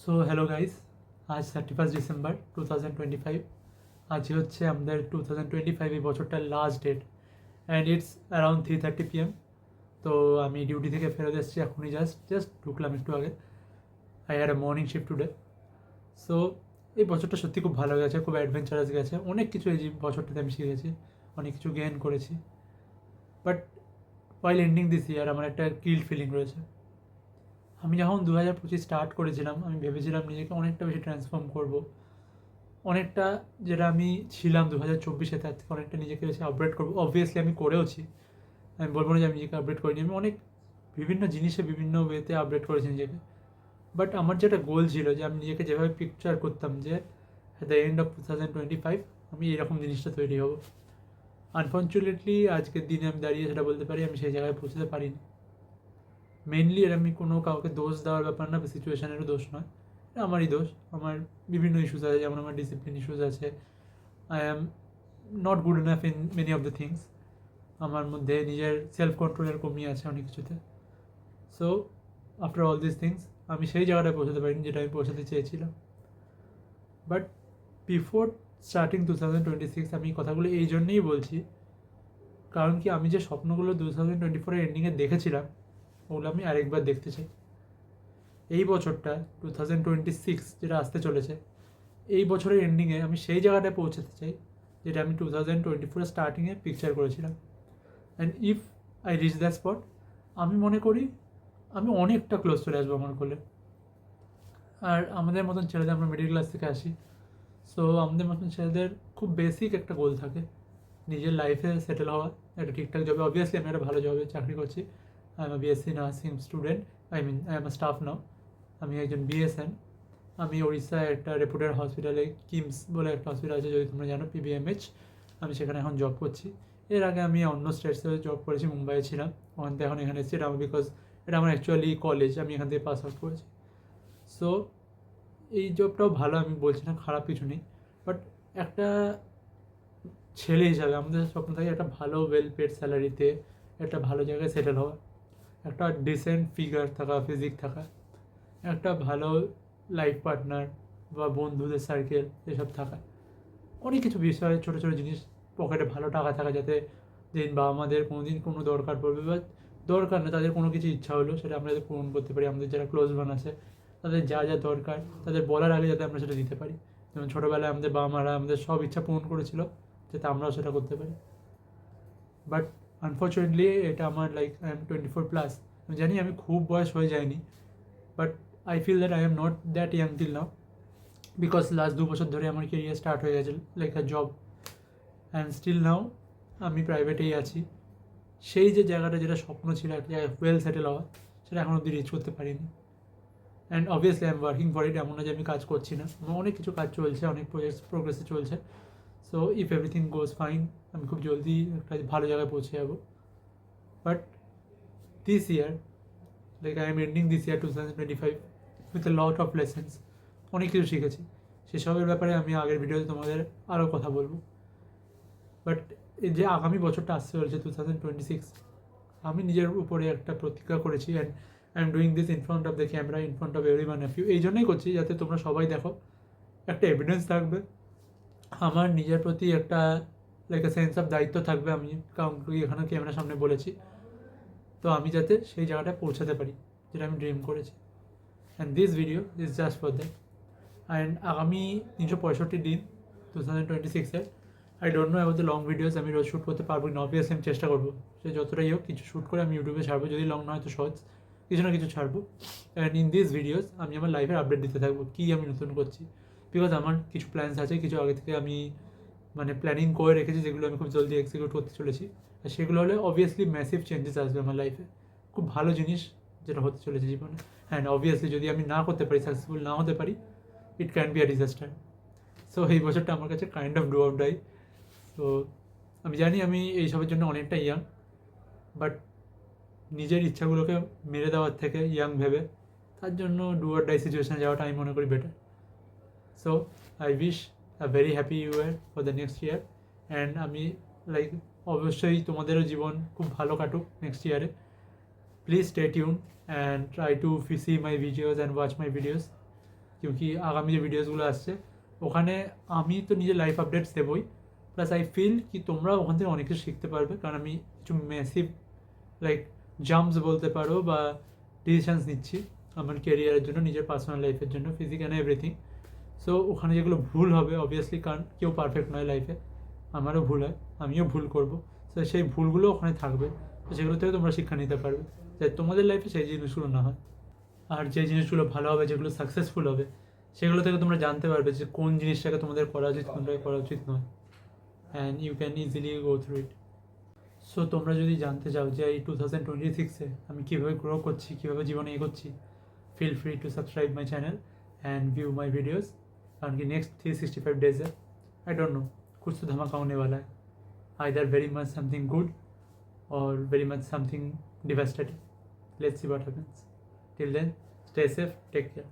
So hello guys, আজ 31 December 2025। আজই হচ্ছে আমাদের 2025 এই বছরটার last date and it's around 3:30 PM। তো আমি ডিউটি থেকে ফেরত এসেছি এখনই, জাস্ট ঢুকলাম একটু আগে। I had a morning shift today. So এই বছরটা সত্যি খুব ভালো গেছে, খুব অ্যাডভেঞ্চারাস গেছে। অনেক কিছু এই বছরটাতে আমি শিখেছি, অনেক কিছু গেইন করেছি। বাট ওয়াইল এন্ডিং দিস ইয়ার আমার একটা গিল্ট ফিলিং রয়েছে। আমি যখন 2025 স্টার্ট করেছিলাম, আমি ভেবেছিলাম নিজেকে অনেকটা বেশি ট্রান্সফর্ম করব, অনেকটা যেটা আমি ছিলাম 2024-এ তার থেকে অনেকটা নিজেকে বেশি আপগ্রেড করবো। অবভিয়াসলি আমি করেওছি, আমি বলবো না যে আমি নিজেকে আপগ্রেড করিনি। আমি অনেক বিভিন্ন জিনিসে বিভিন্ন ওয়েতে আপগ্রেড করেছি নিজেকে। বাট আমার যেটা গোল ছিল যে আমি নিজেকে যেভাবে পিকচার করতাম যে অ্যাট দ্য এন্ড অফ 2025 আমি এরকম জিনিসটা তৈরি হবো, আনফর্চুনেটলি আজকের দিনে আমি দাঁড়িয়ে সেটা বলতে পারি আমি সেই জায়গায় পৌঁছতে পারিনি। মেনলি এর আমি কোনো কাউকে দোষ দেওয়ার ব্যাপার না, সিচুয়েশানেরও দোষ নয়, এটা আমারই দোষ। আমার বিভিন্ন ইস্যুস আছে, যেমন আমার ডিসিপ্লিন ইস্যুস আছে। I am not good enough in many of the things. আমার মধ্যে নিজের সেলফ কন্ট্রোলের কমি আছে অনেক কিছুতে। So after all this things আমি সেই জায়গাটায় পৌঁছাতে পারিনি যেটা আমি পৌঁছাতে চেয়েছিলাম। বাট বিফোর স্টার্টিং 2026 আমি কথাগুলো এই জন্যেই বলছি, কারণ কি আমি যে স্বপ্নগুলো 2024-এর এন্ডিংয়ে দেখেছিলাম ওগুলো আমি আরেকবার দেখতে চাই। এই বছরটা 2026 যেটা আসতে চলেছে, এই বছরের এন্ডিংয়ে আমি সেই জায়গাটায় পৌঁছাতে চাই যেটা আমি 2024-এর স্টার্টিংয়ে পিকচার করেছিলাম। And if I reach the spot, আমি মনে করি আমি অনেকটা ক্লোজ চলে আসবো আমার গোলে। আর আমাদের মতন ছেলেদের, আমরা মিডিল ক্লাস থেকে আসি, সো আমাদের মতন ছেলেদের খুব বেসিক একটা গোল থাকে, নিজের লাইফে সেটেল হওয়া, একটা ঠিকঠাক জবে। অবভিয়াসলি আমি একটা ভালো জবে চাকরি করছি। I am BSc nursing student, I am staff now. আমি একজন বিএসএন। আমি ওড়িশায় একটা রেপুটেড হসপিটালে, কিমস বলে একটা হসপিটাল আছে যদি তোমরা জানো, পিবিএমএইচ, আমি সেখানে এখন জব করছি। এর আগে আমি অন্য স্টেটসে জব করেছি, মুম্বাইয়ে ছিলাম, ওখান থেকে এখন এখানে এসেছি। এটা বিকজ এটা আমার অ্যাকচুয়ালি কলেজ, আমি এখান থেকে পাস আউট করেছি। সো এই জবটাও ভালো, আমি বলছি না, খারাপ কিছু নেই। বাট একটা ছেলে হিসাবে আমাদের স্বপ্ন থাকে একটা ভালো ওয়েল পেড স্যালারিতে একটা ভালো জায়গায় সেটেল হওয়া, একটা ডিসেন্ট ফিগার থাকা, ফিজিক থাকা, একটা ভালো লাইফ পার্টনার বা বন্ধুদের সার্কেল এসব থাকা, অনেক কিছু বিষয়, ছোটো ছোটো জিনিস, পকেটে ভালো টাকা থাকা, যাতে দিন বাবা মাদের কোনো দিন কোনো দরকার পড়বে বা দরকার না, তাদের কোনো কিছু ইচ্ছা হলো সেটা আমরা যাতে পূরণ করতে পারি। আমাদের যারা ক্লোজ ওয়ান আছে তাদের যা যা দরকার তাদের বলার আগে যাতে আমরা সেটা দিতে পারি। যেমন ছোটোবেলায় আমাদের বাবা মারা আমাদের সব ইচ্ছা পূরণ করেছিল, যাতে আমরাও সেটা করতে পারি। বাট আনফর্চুনেটলি এটা আমার আই এম 24+। আমি জানি আমি খুব বয়স হয়ে যায়নি, but I feel that I am not that young till now, because last 2 বছর ধরে আমার কেরিয়ার স্টার্ট হয়ে গেছে like a job, and still now আমি প্রাইভেটেই আছি। সেই যে জায়গাটা, যেটা স্বপ্ন ছিল একটা জায়গায় ওয়েল সেটেল হওয়া, সেটা এখন অব্দি রিচ করতে পারিনি। And obviously I am working for it, এমন না যে আমি কাজ করছি না, আমার অনেক কিছু কাজ চলছে, অনেক প্রোগ্রেসে চলছে। So if everything goes fine, আমি খুব জলদি একটা ভালো জায়গায় পৌঁছে যাবো। But this year, I am ending this year 2025 with a lot of lessons. অনেক কিছু শিখেছি, সেসবের ব্যাপারে আমি আগের ভিডিওতে তোমাদের আরও কথা বলবো। বাট এই যে আগামী বছরটা আসতে চলেছে 2026, আমি নিজের উপরে একটা প্রতিজ্ঞা করেছি, and I am doing this in front of the camera, in front of every one of you. এই জন্যই করছি যাতে তোমরা সবাই দেখো, একটা এভিডেন্স থাকবে, আমার নিজের প্রতি একটা লাইক সেন্স অফ দায়িত্ব থাকবে। আমি কারণ এখানে ক্যামেরার সামনে বলেছি, তো আমি যাতে সেই জায়গাটায় পৌঁছাতে পারি যেটা আমি ড্রিম করেছি। And this video is just for that. And আগামী 365 দিন 2026-এর, I don't know about the long videos, আমি রোজ শ্যুট করতে পারবো না। অবভিয়াসলি আমি চেষ্টা করবো সে যতটাই হোক কিছু শ্যুট করে আমি ইউটিউবে ছাড়বো, যদি লং না হয় তো শর্টস, কিছু না কিছু ছাড়বো। অ্যান্ড ইন দিস ভিডিওস আমি আমার লাইফের আপডেট দিতে থাকবো, কী আমি নতুন করছি। বিকজ আমার কিছু প্ল্যানস আছে, কিছু আগে থেকে আমি প্ল্যানিং করে রেখেছি, যেগুলো আমি খুব জলদি এক্সিকিউট করতে চলেছি। আর সেগুলো হলে অবভিয়াসলি ম্যাসিভ চেঞ্জেস আসবে আমার লাইফে, খুব ভালো জিনিস যেটা হতে চলেছে জীবনে। অ্যান্ড অবভিয়াসলি যদি আমি না করতে পারি, সাকসেসফুল না হতে পারি, it can be a disaster. So এই বছরটা আমার কাছে kind of do or die. তো আমি জানি আমি এইসবের জন্য অনেকটা ইয়াং, বাট নিজের ইচ্ছাগুলোকে মেরে দেওয়ার থেকে ইয়াং ভেবে তার জন্য ডু অর ডাই সিচুয়েশানে যাওয়াটা আমি মনে করি better. So I wish a very happy year for the next year. And আমি অবশ্যই তোমাদেরও জীবন খুব ভালো কাটুক নেক্সট ইয়ারে। Please stay tune and try to see my videos and watch my videos. क्योंकि আগামী যে ভিডিওসগুলো আসছে ওখানে আমি তো নিজের লাইফ আপডেটস দেবই, প্লাস আই ফিল কি তোমরা ওখান থেকে অনেক কিছু শিখতে পারবে, কারণ আমি কিছু ম্যাসিভ লাইক জাম্পস বলতে পারো বা ডিসিশানস নিচ্ছি আমার কেরিয়ারের জন্য, নিজের পার্সোনাল লাইফের জন্য, ফিজিক অ্যান্ড এভরিথিং। সো ওখানে যেগুলো ভুল হবে অবভিয়াসলি, কারণ কেউ পারফেক্ট নয় লাইফে, আমারও ভুল হয়, আমিও ভুল করবো। তো সেই ভুলগুলো ওখানে থাকবে, তো সেগুলো থেকে তোমরা শিক্ষা নিতে পারবে, যাতে তোমাদের লাইফে সেই জিনিসগুলো না হয়। আর যে জিনিসগুলো ভালো হবে, যেগুলো সাকসেসফুল হবে, সেগুলো থেকে তোমরা জানতে পারবে যে কোন জিনিসটাকে তোমাদের করা উচিত, কোনটাকে করা উচিত নয়, and you can easily go through it. So তোমরা যদি জানতে চাও যে এই 2026-এ আমি কীভাবে গ্রো করছি, কীভাবে জীবনে এগোচ্ছি, feel free to subscribe my channel and view my videos, कारण कि next 365 days है, I don't know, कुछ तो धमाका होने वाला है, either very much something good or very much something devastating. Let's see what happens. Till then, stay safe, take care.